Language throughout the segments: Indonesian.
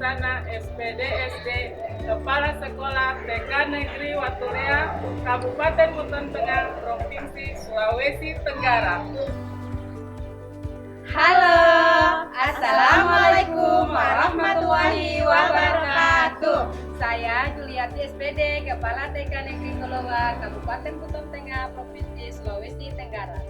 Pelaksana SPD SD Kepala Sekolah TK Negeri Watulea, Kabupaten Buton Tengah, Provinsi Sulawesi Tenggara. Halo, Assalamualaikum warahmatullahi wabarakatuh. Saya Juliati SPD, Kepala TK Negeri Tolowa, Kabupaten Buton Tengah, Provinsi Sulawesi Tenggara.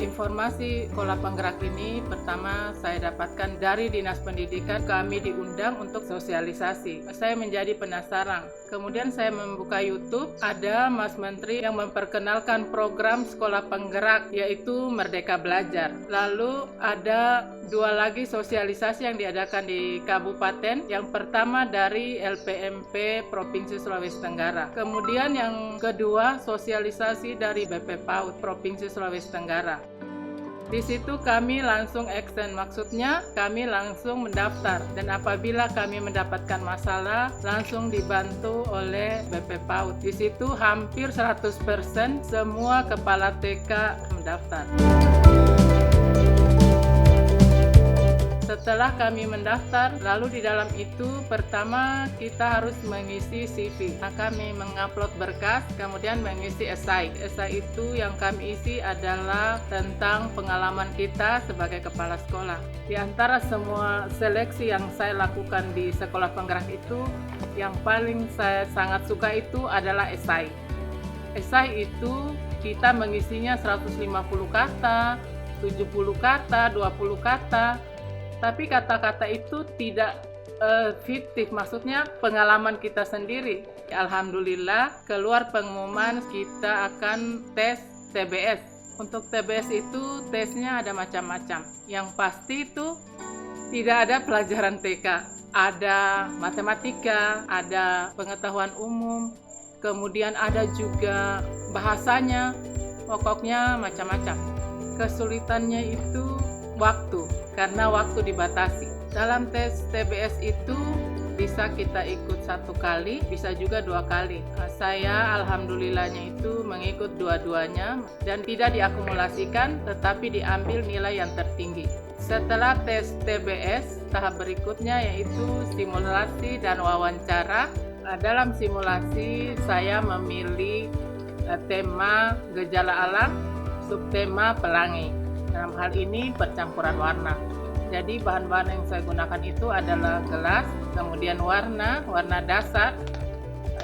Informasi sekolah penggerak ini pertama saya dapatkan dari Dinas Pendidikan. Kami diundang untuk sosialisasi. Saya menjadi penasaran. Kemudian saya membuka YouTube, ada Mas Menteri yang memperkenalkan program sekolah penggerak yaitu Merdeka Belajar. Lalu ada dua lagi sosialisasi yang diadakan di kabupaten. Yang pertama dari LPMP Provinsi Sulawesi Tenggara. Kemudian yang kedua sosialisasi dari BP PAUD Provinsi Sulawesi Tenggara. Di situ kami langsung action, maksudnya kami langsung mendaftar, dan apabila kami mendapatkan masalah langsung dibantu oleh BP PAUD. Di situ hampir 100% semua kepala TK mendaftar. Setelah kami mendaftar, lalu di dalam itu pertama kita harus mengisi CV. Nah, kami mengupload berkas, kemudian mengisi esai. Esai itu yang kami isi adalah tentang pengalaman kita sebagai kepala sekolah. Di antara semua seleksi yang saya lakukan di sekolah penggerak itu, yang paling saya sangat suka itu adalah esai. Esai itu kita mengisinya 150 kata, 70 kata, 20 kata. Tapi kata-kata itu tidak fiktif, maksudnya pengalaman kita sendiri. Alhamdulillah keluar pengumuman kita akan tes TBS. Untuk TBS itu tesnya ada macam-macam. Yang pasti itu tidak ada pelajaran TK. Ada matematika, ada pengetahuan umum, kemudian ada juga bahasanya, pokoknya macam-macam. Kesulitannya itu waktu, karena waktu dibatasi. Dalam tes TBS itu bisa kita ikut 1 kali, bisa juga 2 kali. Saya alhamdulillahnya itu mengikut dua-duanya dan tidak diakumulasikan, tetapi diambil nilai yang tertinggi. Setelah tes TBS, tahap berikutnya yaitu simulasi dan wawancara. Dalam simulasi saya memilih tema gejala alam, subtema pelangi. Dalam hal ini percampuran warna. Jadi bahan-bahan yang saya gunakan itu adalah gelas, kemudian warna dasar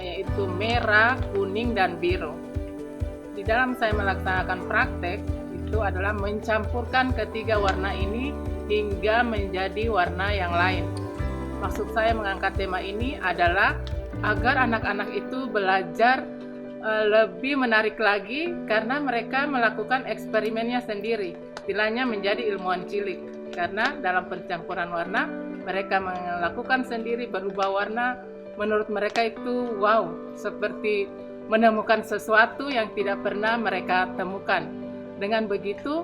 yaitu merah, kuning, dan biru. Di dalam saya melaksanakan praktek itu adalah mencampurkan ketiga warna ini hingga menjadi warna yang lain. Maksud saya mengangkat tema ini adalah agar anak-anak itu belajar lebih menarik lagi karena mereka melakukan eksperimennya sendiri. Istilahnya menjadi ilmuwan cilik, karena dalam pencampuran warna mereka melakukan sendiri, berubah warna. Menurut mereka itu wow, seperti menemukan sesuatu yang tidak pernah mereka temukan. Dengan begitu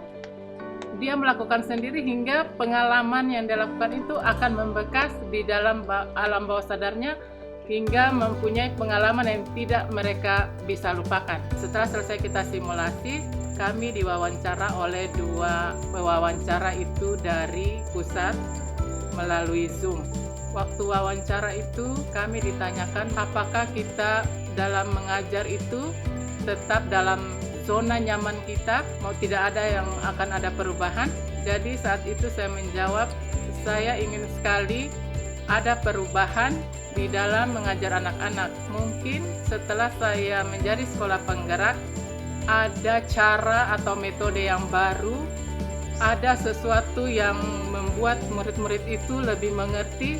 dia melakukan sendiri hingga pengalaman yang dilakukan itu akan membekas di dalam alam bawah sadarnya hingga mempunyai pengalaman yang tidak mereka bisa lupakan. Setelah selesai kita simulasi, kami diwawancara oleh 2 pewawancara itu dari pusat melalui Zoom. Waktu wawancara itu kami ditanyakan apakah kita dalam mengajar itu tetap dalam zona nyaman kita, mau tidak ada yang akan ada perubahan. Jadi saat itu saya menjawab, saya ingin sekali ada perubahan di dalam mengajar anak-anak. Mungkin setelah saya menjadi sekolah penggerak, ada cara atau metode yang baru, ada sesuatu yang membuat murid-murid itu lebih mengerti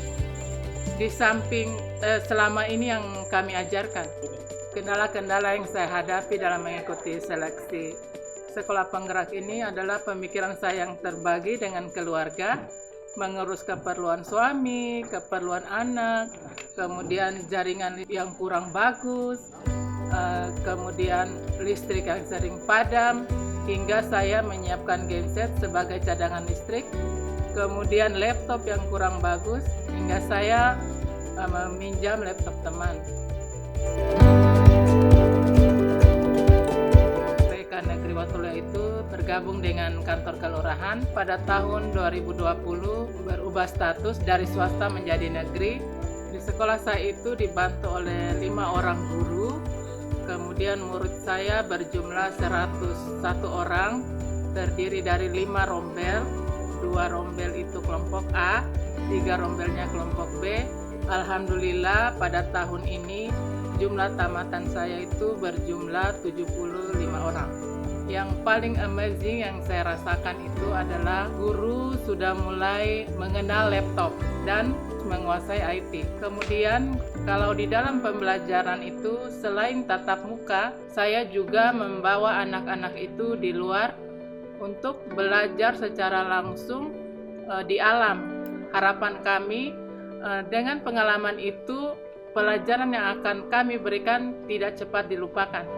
di samping selama ini yang kami ajarkan. Kendala-kendala yang saya hadapi dalam mengikuti seleksi sekolah penggerak ini adalah pemikiran saya yang terbagi dengan keluarga, mengurus keperluan suami, keperluan anak, kemudian jaringan yang kurang bagus, kemudian listrik yang sering padam, hingga saya menyiapkan genset sebagai cadangan listrik, kemudian laptop yang kurang bagus, hingga saya meminjam laptop teman. Watulya itu bergabung dengan kantor kelurahan. Pada tahun 2020 berubah status dari swasta menjadi negeri. Di sekolah saya itu dibantu oleh 5 orang guru. Kemudian murid saya berjumlah 101 orang, terdiri dari 5 rombel. 2 rombel itu kelompok A, 3 rombelnya kelompok B. Alhamdulillah pada tahun ini jumlah tamatan saya itu berjumlah 75 orang. Yang paling amazing yang saya rasakan itu adalah guru sudah mulai mengenal laptop dan menguasai IT. Kemudian kalau di dalam pembelajaran itu selain tatap muka, saya juga membawa anak-anak itu di luar untuk belajar secara langsung di alam. Harapan kami dengan pengalaman itu pelajaran yang akan kami berikan tidak cepat dilupakan.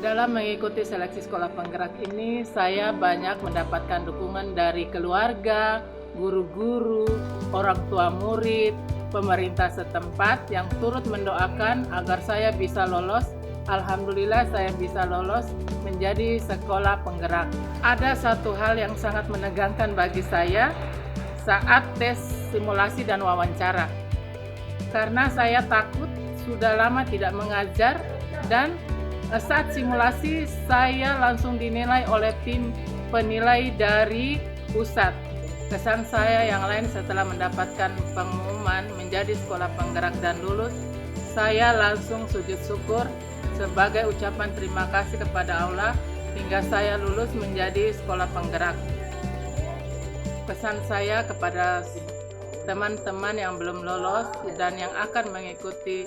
Dalam mengikuti seleksi sekolah penggerak ini, saya banyak mendapatkan dukungan dari keluarga, guru-guru, orang tua murid, pemerintah setempat yang turut mendoakan agar saya bisa lolos. Alhamdulillah saya bisa lolos menjadi sekolah penggerak. Ada satu hal yang sangat menegangkan bagi saya saat tes simulasi dan wawancara. Karena saya takut, sudah lama tidak mengajar, dan saat simulasi saya langsung dinilai oleh tim penilai dari pusat. Kesan saya yang lain setelah mendapatkan pengumuman menjadi sekolah penggerak dan lulus, saya langsung sujud syukur sebagai ucapan terima kasih kepada Allah hingga saya lulus menjadi sekolah penggerak. Pesan saya kepada teman-teman yang belum lolos dan yang akan mengikuti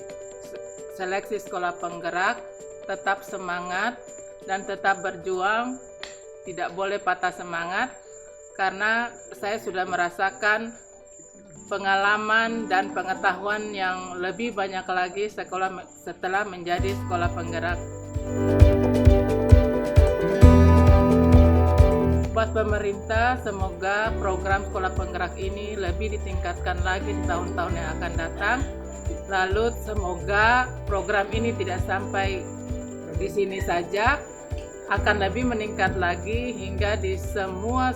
seleksi sekolah penggerak, tetap semangat dan tetap berjuang, tidak boleh patah semangat, karena saya sudah merasakan pengalaman dan pengetahuan yang lebih banyak lagi setelah menjadi sekolah penggerak. Buat pemerintah, semoga program sekolah penggerak ini lebih ditingkatkan lagi di tahun-tahun yang akan datang. Lalu semoga program ini tidak sampai di sini saja, akan lebih meningkat lagi hingga di semua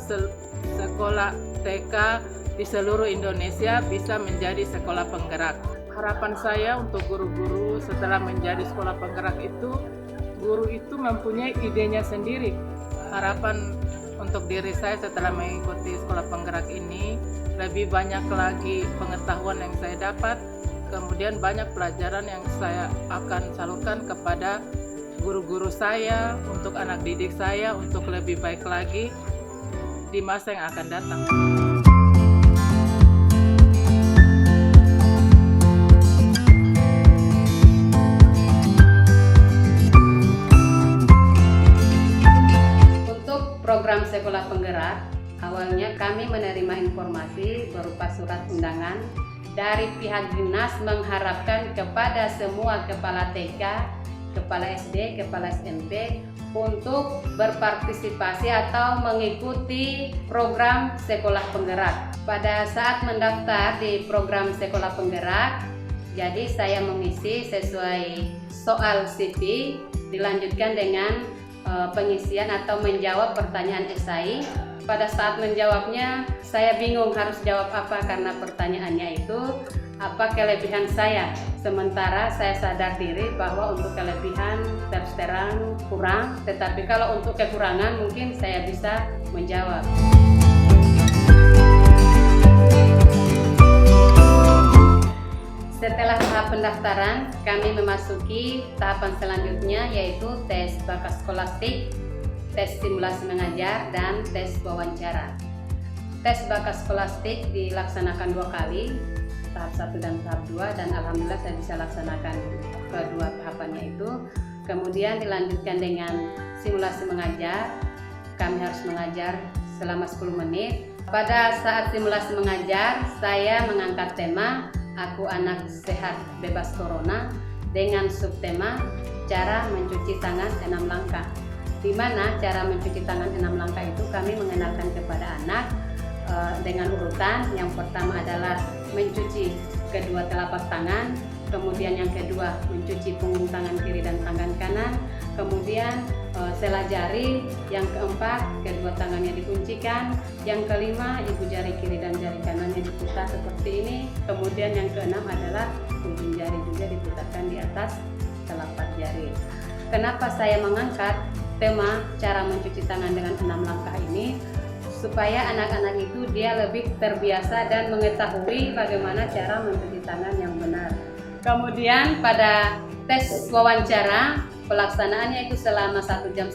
sekolah TK di seluruh Indonesia bisa menjadi sekolah penggerak. Harapan saya untuk guru-guru setelah menjadi sekolah penggerak itu, guru itu mempunyai idenya sendiri. Harapan untuk diri saya setelah mengikuti sekolah penggerak ini, lebih banyak lagi pengetahuan yang saya dapat, kemudian banyak pelajaran yang saya akan salurkan kepada guru-guru saya, untuk anak didik saya, untuk lebih baik lagi di masa yang akan datang. Program sekolah penggerak, awalnya kami menerima informasi berupa surat undangan dari pihak dinas mengharapkan kepada semua kepala TK, kepala SD, kepala SMP untuk berpartisipasi atau mengikuti program sekolah penggerak. Pada saat mendaftar di program sekolah penggerak, jadi saya mengisi sesuai soal CV, dilanjutkan dengan pengisian atau menjawab pertanyaan esai. Pada saat menjawabnya saya bingung harus jawab apa, karena pertanyaannya itu apa kelebihan saya, sementara saya sadar diri bahwa untuk kelebihan terus terang kurang, tetapi kalau untuk kekurangan mungkin saya bisa menjawab. Setelah tahap pendaftaran, kami memasuki tahapan selanjutnya, yaitu tes bakat skolastik, tes simulasi mengajar, dan tes wawancara. Tes bakat skolastik dilaksanakan 2 kali, tahap 1 dan tahap 2, dan alhamdulillah saya bisa laksanakan kedua tahapannya itu. Kemudian dilanjutkan dengan simulasi mengajar, kami harus mengajar selama 10 menit. Pada saat simulasi mengajar, saya mengangkat tema Aku Anak Sehat Bebas Corona dengan subtema cara mencuci tangan 6 langkah. Di mana cara mencuci tangan 6 langkah itu kami mengenalkan kepada anak dengan urutan. Yang pertama adalah mencuci kedua telapak tangan, kemudian yang kedua mencuci punggung tangan kiri dan tangan kanan, kemudian sela jari, yang keempat kedua tangannya dikuncikan, yang kelima ibu jari kiri dan jari kanannya diputar seperti ini, kemudian yang keenam adalah ujung jari juga diputarkan di atas telapak jari. Kenapa saya mengangkat tema cara mencuci tangan dengan 6 langkah ini? Supaya anak-anak itu dia lebih terbiasa dan mengetahui bagaimana cara mencuci tangan yang benar. Kemudian pada tes wawancara, pelaksanaannya itu selama 1,5 jam.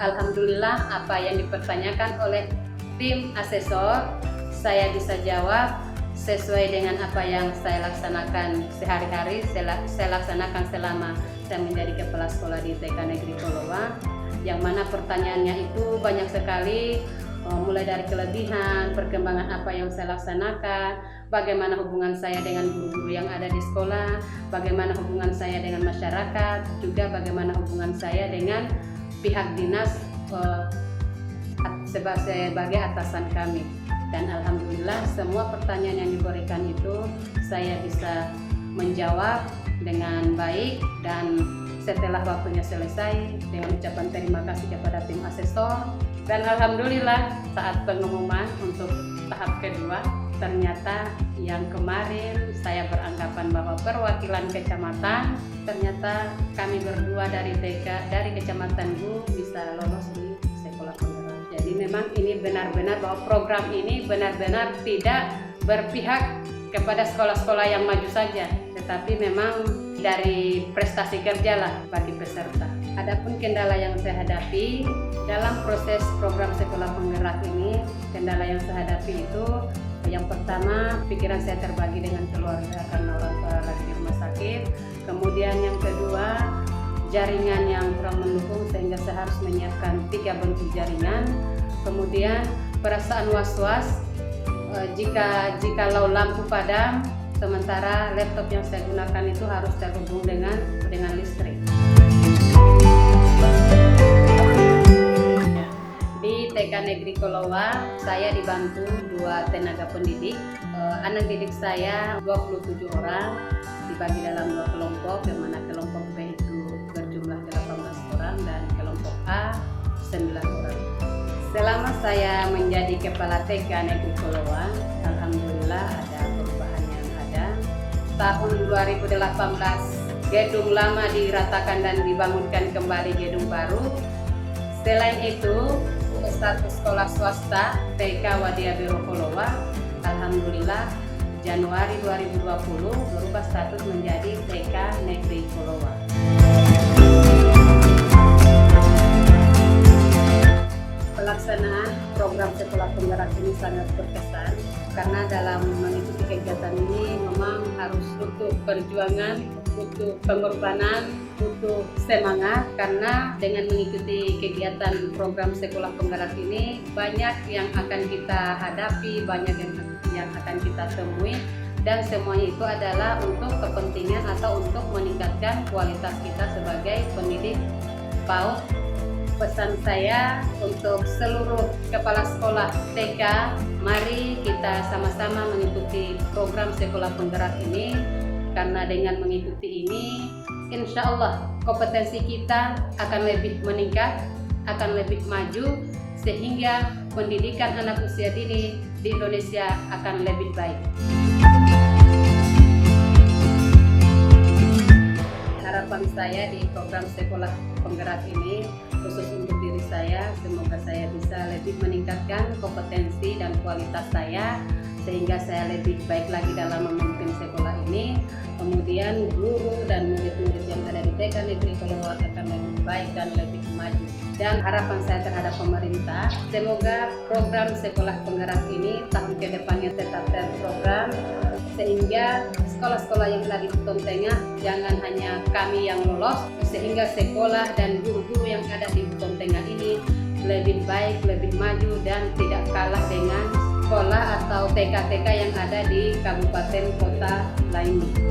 Alhamdulillah apa yang dipertanyakan oleh tim asesor saya bisa jawab sesuai dengan apa yang saya laksanakan sehari-hari, saya laksanakan selama saya menjadi kepala sekolah di TK Negeri Kolowa, yang mana pertanyaannya itu banyak sekali, mulai dari kelebihan, perkembangan apa yang saya laksanakan, bagaimana hubungan saya dengan guru-guru yang ada di sekolah, bagaimana hubungan saya dengan masyarakat, juga bagaimana hubungan saya dengan pihak dinas sebagai atasan kami. Dan alhamdulillah semua pertanyaan yang diberikan itu saya bisa menjawab dengan baik, dan setelah waktunya selesai dengan ucapan terima kasih kepada tim asesor. Dan alhamdulillah saat pengumuman untuk tahap kedua, ternyata yang kemarin saya beranggapan bahwa perwakilan kecamatan, ternyata kami berdua dari TK dari Kecamatan Bu bisa lolos di sekolah penggerak. Jadi memang ini benar-benar bahwa program ini benar-benar tidak berpihak kepada sekolah-sekolah yang maju saja, tetapi memang dari prestasi kerja lah bagi peserta. Adapun kendala yang saya hadapi dalam proses program sekolah penggerak ini, kendala yang saya hadapi itu yang pertama, pikiran saya terbagi dengan keluarga karena orang tua lagi di rumah sakit. Kemudian yang kedua, jaringan yang kurang mendukung sehingga saya harus menyiapkan 3 bentuk jaringan. Kemudian perasaan was-was jikalau lampu padam, sementara laptop yang saya gunakan itu harus terhubung dengan listrik. Di TK Negeri Kolowa, saya dibantu 2 tenaga pendidik. Anak didik saya 27 orang, dibagi dalam 2 kelompok, yang mana kelompok B itu berjumlah 18 orang dan kelompok A 9 orang. Selama saya menjadi kepala TK Negeri Kolowa, alhamdulillah ada perubahan yang ada. Tahun 2018 gedung lama diratakan dan dibangunkan kembali gedung baru. Selain itu, status sekolah swasta TK Wadia Biro Kolowa, alhamdulillah Januari 2020 berubah status menjadi TK Negeri Kolowa. Pelaksanaan program sekolah penggerak ini sangat berkesan karena dalam mengikuti kegiatan ini memang harus butuh perjuangan, butuh pengorbanan, butuh semangat, karena dengan mengikuti kegiatan program sekolah penggerak ini banyak yang akan kita hadapi, banyak yang akan kita temui, dan semuanya itu adalah untuk kepentingan atau untuk meningkatkan kualitas kita sebagai pendidik PAUD. Pesan saya untuk seluruh kepala sekolah TK, mari kita sama-sama mengikuti program sekolah penggerak ini, karena dengan mengikuti ini insya Allah kompetensi kita akan lebih meningkat, akan lebih maju, sehingga pendidikan anak usia dini di Indonesia akan lebih baik. Harapan saya di program sekolah penggerak ini, khusus untuk diri saya, semoga saya bisa lebih meningkatkan kompetensi dan kualitas saya, sehingga saya lebih baik lagi dalam memimpin sekolah ini. Kemudian guru dan murid-murid yang ada di TK Negeri Kolowa akan lebih baik dan lebih maju. Dan harapan saya terhadap pemerintah, semoga program sekolah penggerak ini tahun ke depannya tetap terprogram, sehingga sekolah-sekolah yang ada di Buton Tengah jangan hanya kami yang lolos, sehingga sekolah dan guru-guru yang ada di Buton Tengah ini lebih baik, lebih maju, dan tidak kalah dengan sekolah atau TK-TK yang ada di kabupaten kota lainnya.